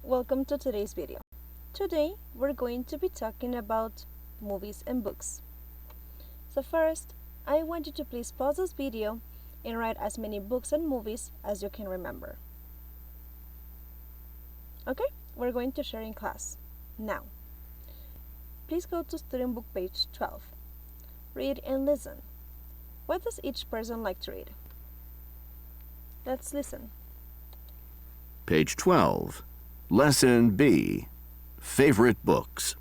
welcome to today's video. Today we're going to be talking about movies and books. So first, I want you to please pause this video and write as many books and movies as you can remember. Okay, we're going to share in class. Now, please go to student book page 12. Read and listen. What does each person like to read? Let's listen. Page 12. Lesson B. Favorite books.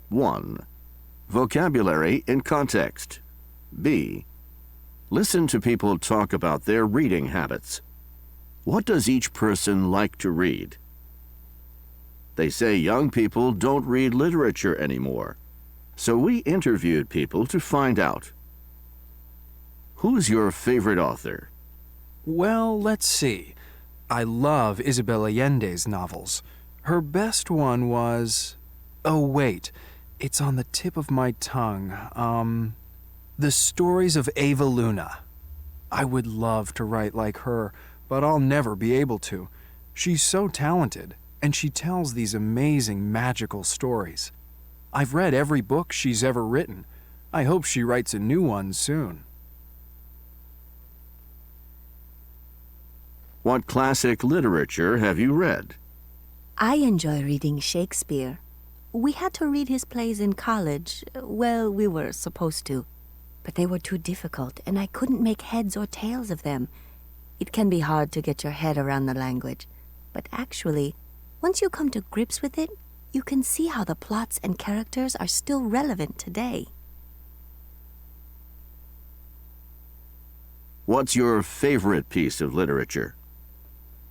1. Vocabulary in context. B. Listen to people talk about their reading habits. What does each person like to read? They say young people don't read literature anymore. So we interviewed people to find out. Who's your favorite author? Well, let's see. I love Isabel Allende's novels. Her best one was... Oh, wait. It's on the tip of my tongue. The Stories of Ava Luna. I would love to write like her, but I'll never be able to. She's so talented, and she tells these amazing magical stories. I've read every book she's ever written. I hope she writes a new one soon. What classic literature have you read? I enjoy reading Shakespeare. We had to read his plays in college. Well, we were supposed to. But they were too difficult, and I couldn't make heads or tails of them. It can be hard to get your head around the language. But actually, once you come to grips with it, you can see how the plots and characters are still relevant today. What's your favorite piece of literature?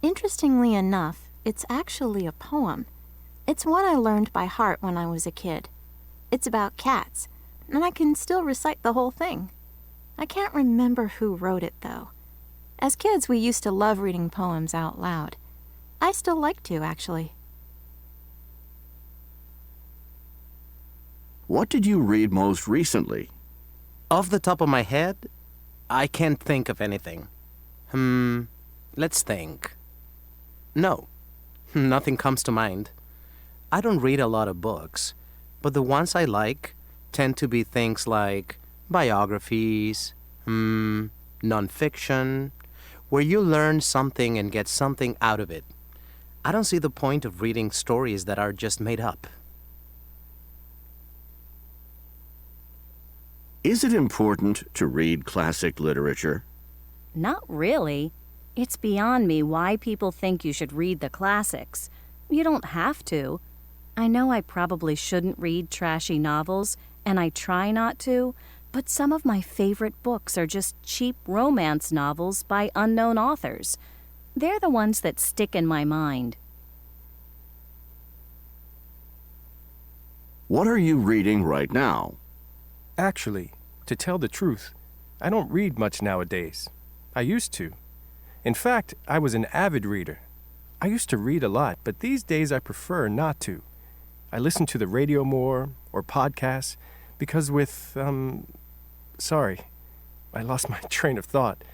Interestingly enough, it's actually a poem. It's one I learned by heart when I was a kid. It's about cats, and I can still recite the whole thing. I can't remember who wrote it, though. As kids, we used to love reading poems out loud. I still like to, actually. What did you read most recently? Off the top of my head, I can't think of anything. Let's think. No, nothing comes to mind. I don't read a lot of books, but the ones I like tend to be things like biographies, nonfiction, where you learn something and get something out of it. I don't see the point of reading stories that are just made up. Is it important to read classic literature? Not really. It's beyond me why people think you should read the classics. You don't have to. I know I probably shouldn't read trashy novels, and I try not to, but some of my favorite books are just cheap romance novels by unknown authors. They're the ones that stick in my mind. What are you reading right now? Actually, to tell the truth, I don't read much nowadays. I used to. In fact, I was an avid reader. I used to read a lot, but these days I prefer not to. I listen to the radio more, or podcasts, because sorry, I lost my train of thought.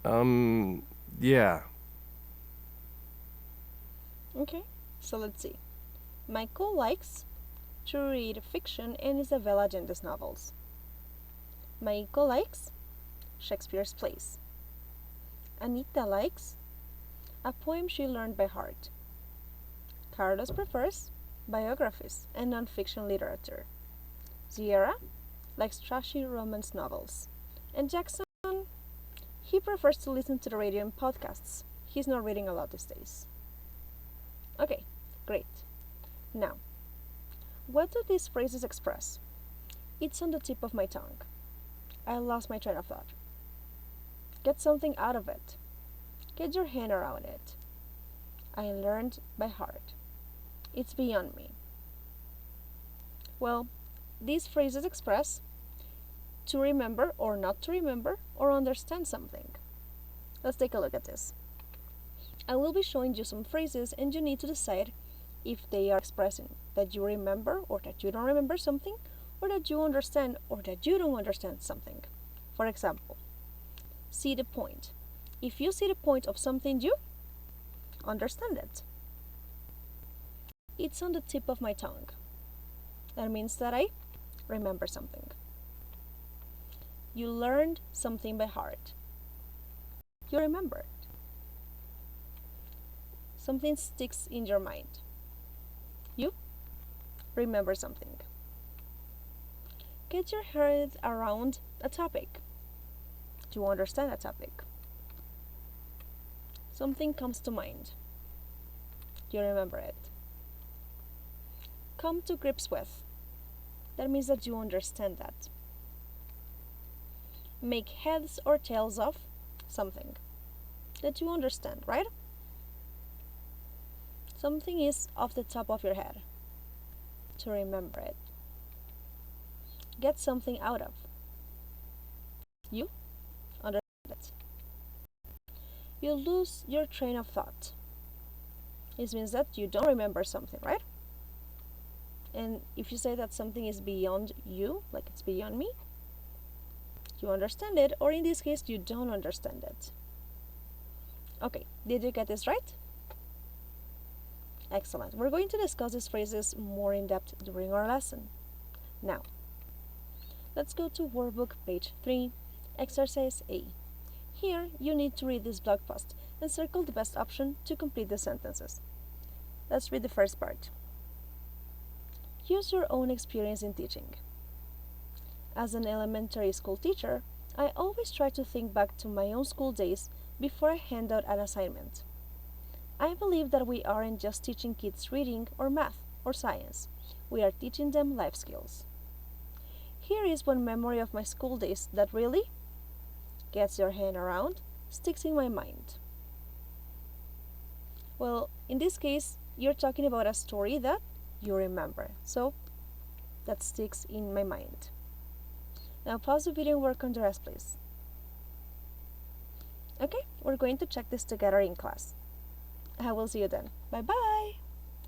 Yeah. Okay, so let's see. Michael likes to read fiction and Isabel Allende's novels. Michael likes Shakespeare's plays. Anita likes a poem she learned by heart. Carlos prefers biographies and non-fiction literature. Sierra likes trashy romance novels. And Jackson, he prefers to listen to the radio and podcasts. He's not reading a lot these days. Okay, great. Now, what do these phrases express? It's on the tip of my tongue. I lost my train of thought. Get something out of it. Get your hand around it. I learned by heart. It's beyond me. Well, these phrases express to remember or not to remember or understand something. Let's take a look at this. I will be showing you some phrases and you need to decide if they are expressing that you remember or that you don't remember something, or that you understand or that you don't understand something. For example, see the point. If you see the point of something, you understand it. It's on the tip of my tongue. That means that I remember something. You learned something by heart. You remember it. Something sticks in your mind. You remember something. Get your head around a topic. You understand a topic. Something comes to mind. You remember it. Come to grips with. That means that you understand that. Make heads or tails of something that you understand, right? Something is off the top of your head. To remember it. Get something out of. You understand it. You lose your train of thought. This means that you don't remember something, right? And if you say that something is beyond you, like it's beyond me, you understand it, or in this case, you don't understand it. Okay, did you get this right? Excellent. We're going to discuss these phrases more in depth during our lesson. Now, let's go to workbook page 3, exercise A. Here, you need to read this blog post and circle the best option to complete the sentences. Let's read the first part. Use your own experience in teaching. As an elementary school teacher, I always try to think back to my own school days before I hand out an assignment. I believe that we aren't just teaching kids reading or math or science. We are teaching them life skills. Here is one memory of my school days that really gets your hand around, sticks in my mind. Well, in this case, you're talking about a story that you remember, so that sticks in my mind. Now pause the video and work on the rest, please. Okay, we're going to check this together in class. I will see you then. Bye-bye!